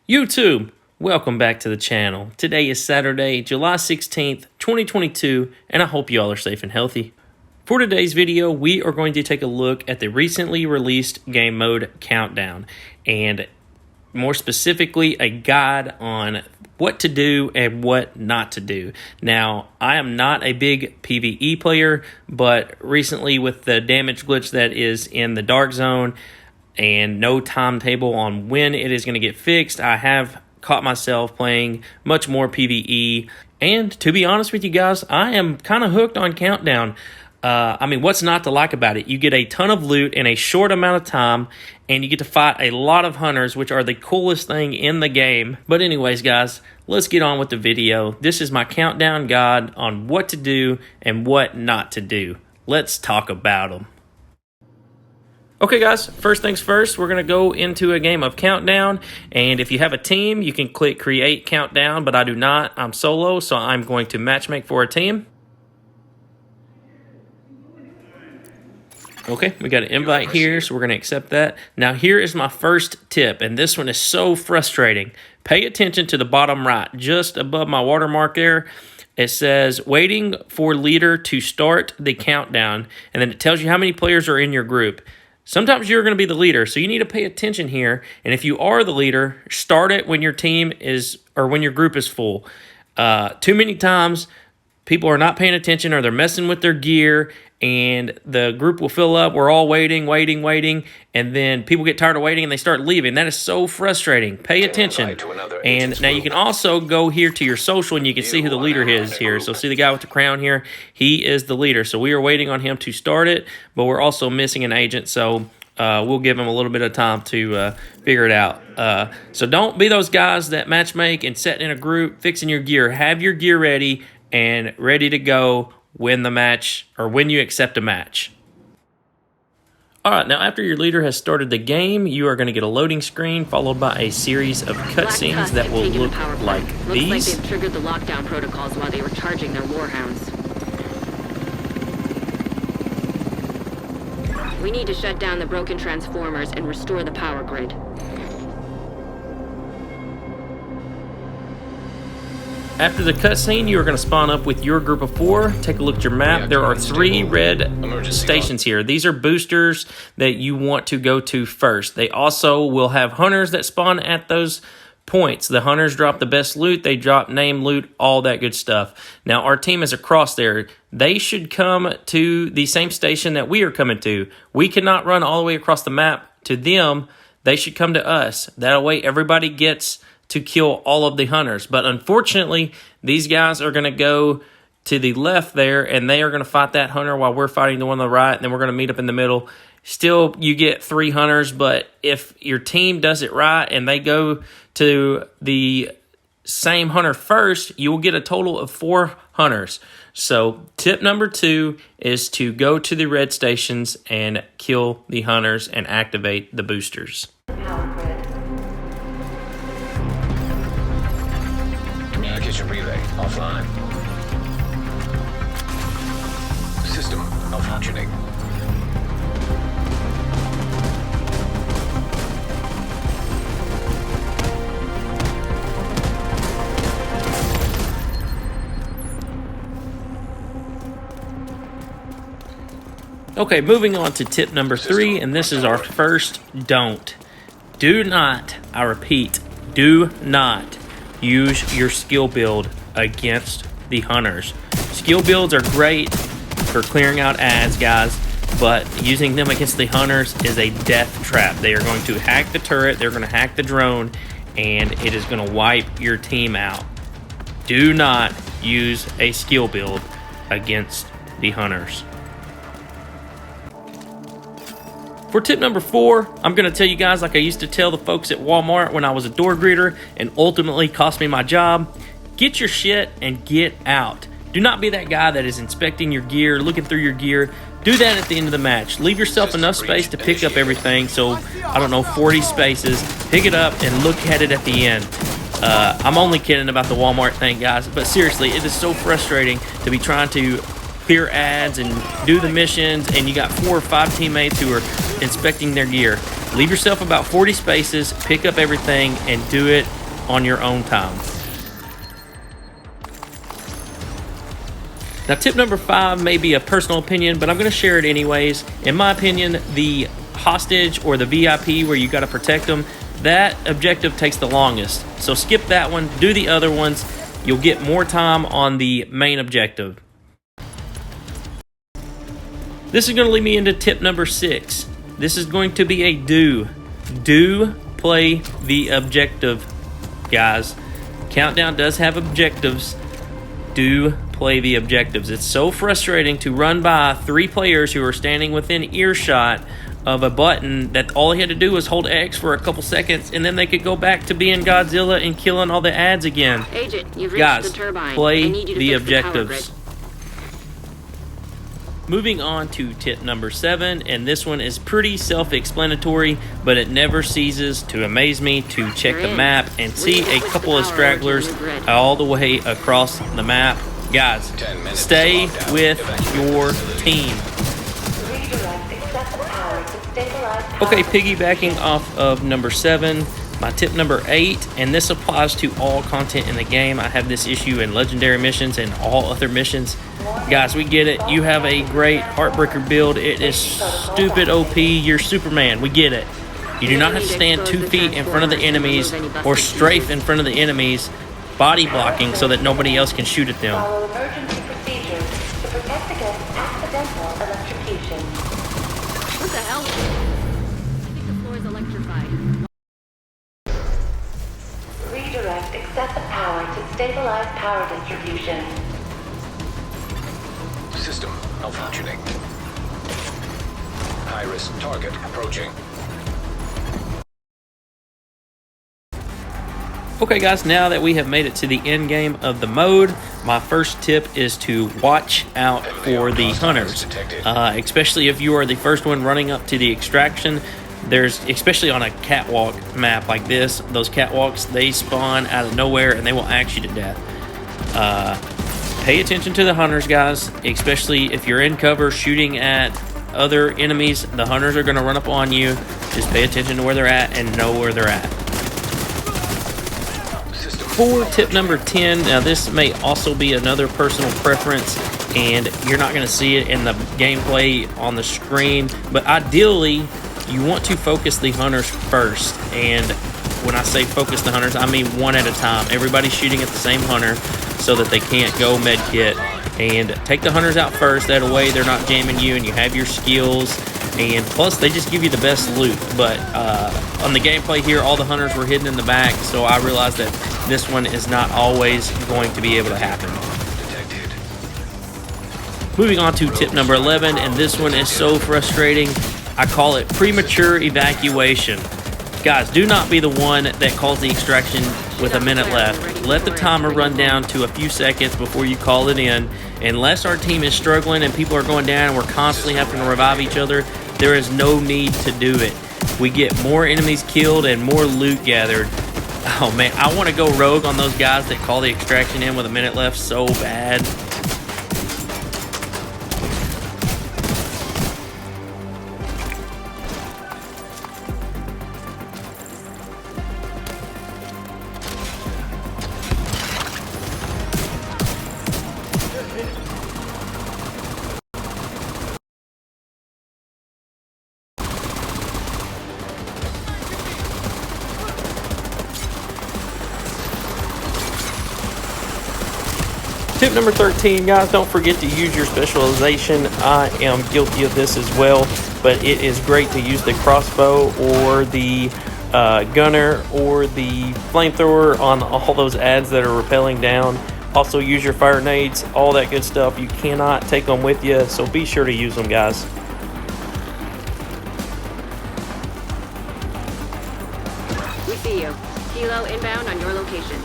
YouTube, welcome back to the channel. Today is Saturday, July 16th, 2022, and I hope you all are safe and healthy. For today's video, we are going to take a look at the recently released game mode Countdown, and more specifically, a guide on what to do and what not to do. Now, I am not a big PvE player, but recently with the damage glitch that is in the Dark Zone, and no timetable on when it is going to get fixed, I have caught myself playing much more PvE. And to be honest with you guys, I am kind of hooked on Countdown. I mean, what's not to like about it? You get a ton of loot in a short amount of time, and you get to fight a lot of hunters, which are the coolest thing in the game. But anyways, guys, let's get on with the video. This is my Countdown guide on what to do and what not to do. Let's talk about them. Okay guys, first things first, we're going to go into a game of Countdown, and if you have a team, you can click Create Countdown, but I do not. I'm solo, so I'm going to matchmake for a team. Okay, we got an invite here, so we're going to accept that. Now here is my first tip, and this one is so frustrating. Pay attention to the bottom right, just above my watermark there. It says, waiting for leader to start the countdown, and then it tells you how many players are in your group. Sometimes you're going to be the leader, so you need to pay attention here. And if you are the leader, start it when your team is, or when your group is full. Too many times, people are not paying attention, or they're messing with their gear, and the group will fill up. We're all waiting, and then people get tired of waiting, and they start leaving. That is so frustrating. Pay attention. And now you can also go here to your social, and you can see who the leader is here. So see the guy with the crown here? He is the leader. So we are waiting on him to start it, but we're also missing an agent, so we'll give him a little bit of time to figure it out. So don't be those guys that matchmake and set in a group, fixing your gear. Have your gear ready and ready to go when the match, or when you accept a match. All right, now after your leader has started the game, you are going to get a loading screen followed by a series of cutscenes that will look like these. Looks like they've triggered the lockdown protocols while they were charging their warhounds. We need to shut down the broken transformers and restore the power grid. After the cutscene, you are going to spawn up with your group of 4. Take a look at your map. There are 3 red stations here. These are boosters that you want to go to first. They also will have hunters that spawn at those points. The hunters drop the best loot. They drop name loot, all that good stuff. Now, our team is across there. They should come to the same station that we are coming to. We cannot run all the way across the map to them. They should come to us. That way, everybody gets to kill all of the hunters. But unfortunately, these guys are going to go to the left there, and they are going to fight that hunter while we're fighting the one on the right, and then we're going to meet up in the middle. Still, you get 3 hunters, but if your team does it right and they go to the same hunter first, you will get a total of 4 hunters. So tip number 2 is to go to the red stations and kill the hunters and activate the boosters. Communication relay offline. System malfunctioning. Okay, moving on to tip number 3, and this is our first don't. Do not, I repeat, do not use your skill build against the hunters. Skill builds are great for clearing out ads, guys, but using them against the hunters is a death trap. They are going to hack the turret, they're going to hack the drone, and it is going to wipe your team out. Do not use a skill build against the hunters. For tip number 4, I'm going to tell you guys like I used to tell the folks at Walmart when I was a door greeter and ultimately cost me my job. Get your shit and get out. Do not be that guy that is inspecting your gear, looking through your gear. Do that at the end of the match. Leave yourself enough space to pick up everything. So, I don't know, 40 spaces. Pick it up and look at it at the end. I'm only kidding about the Walmart thing, guys. But seriously, it is so frustrating to be trying to clear ads and do the missions, and you got 4 or 5 teammates who are inspecting their gear. Leave yourself about 40 spaces, pick up everything, and do it on your own time. Now, tip number 5 may be a personal opinion, but I'm going to share it anyways. In my opinion, the hostage or the VIP where you got to protect them, that objective takes the longest. So skip that one, do the other ones. You'll get more time on the main objective. This is going to lead me into tip number 6. This is going to be a do. Do play the objective, guys. Countdown does have objectives. Do play the objectives. It's so frustrating to run by 3 players who are standing within earshot of a button that all he had to do was hold X for a couple seconds, and then they could go back to being Godzilla and killing all the ads again. Agent, you've reached Guys, the turbine. play I need you to the fix the power objectives. grid. Moving on to tip number 7, and this one is pretty self-explanatory, but it never ceases to amaze me to check the map and see a couple of stragglers all the way across the map. Guys, stay with your team. Okay, piggybacking off of number 7, my tip number 8, and this applies to all content in the game. I have this issue in legendary missions and all other missions. Guys, we get it. You have a great Heartbreaker build. It is stupid OP. You're Superman. We get it. You do not have to stand 2 feet in front of the enemies or strafe in front of the enemies, body blocking so that nobody else can shoot at them. Follow emergency procedures to protect against accidental electrocution. What the hell? I think the floor is electrified. Redirect excessive power to stabilize power distribution. System malfunctioning. High-risk target approaching. Okay guys, now that we have made it to the end game of the mode, my first tip is to watch out for the hunters. Especially if you are the first one running up to the extraction. There's, especially on a catwalk map like this, those catwalks, they spawn out of nowhere and they will axe you to death. Pay attention to the hunters, guys, especially if you're in cover shooting at other enemies. The hunters are going to run up on you. Just pay attention to where they're at and know where they're at. For tip number 10, now this may also be another personal preference, and you're not going to see it in the gameplay on the screen, but ideally, you want to focus the hunters first. And when I say focus the hunters, I mean one at a time. Everybody's shooting at the same hunter so that they can't go med kit. And take the hunters out first, that way they're not jamming you and you have your skills. And plus, they just give you the best loot. But on the gameplay here, all the hunters were hidden in the back, so I realized that this one is not always going to be able to happen. Moving on to tip number 11, and this one is so frustrating. I call it premature evacuation. Guys, do not be the one that calls the extraction with a minute left. Let the timer run down to a few seconds before you call it in. Unless our team is struggling and people are going down and we're constantly having to revive each other, there is no need to do it. We get more enemies killed and more loot gathered. Oh man, I want to go rogue on those guys that call the extraction in with a minute left so bad. Tip number 13, guys, don't forget to use your specialization. I am guilty of this as well, but it is great to use the crossbow or the gunner or the flamethrower on all those ads that are rappelling down. Also use your fire nades, all that good stuff. You cannot take them with you, so be sure to use them, guys. We see you. Kilo inbound on your location.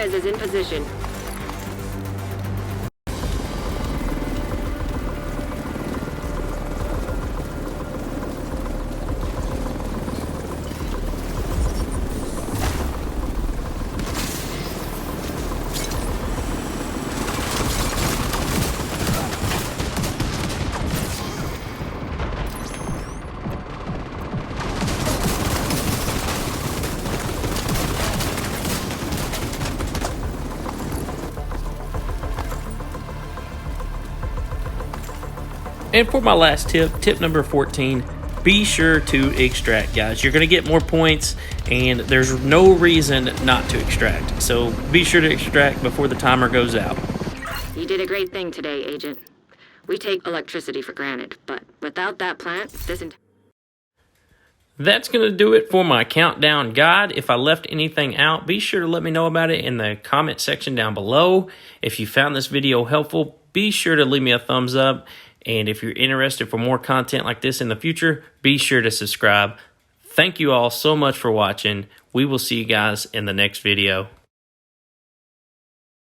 Flores is in position. And for my last tip, tip number 14, be sure to extract, guys. You're going to get more points, and there's no reason not to extract. So be sure to extract before the timer goes out. You did a great thing today, Agent. We take electricity for granted, but without that plant, That's going to do it for my countdown guide. If I left anything out, be sure to let me know about it in the comment section down below. If you found this video helpful, be sure to leave me a thumbs up. And if you're interested for more content like this in the future, be sure to subscribe. Thank you all so much for watching. We will see you guys in the next video.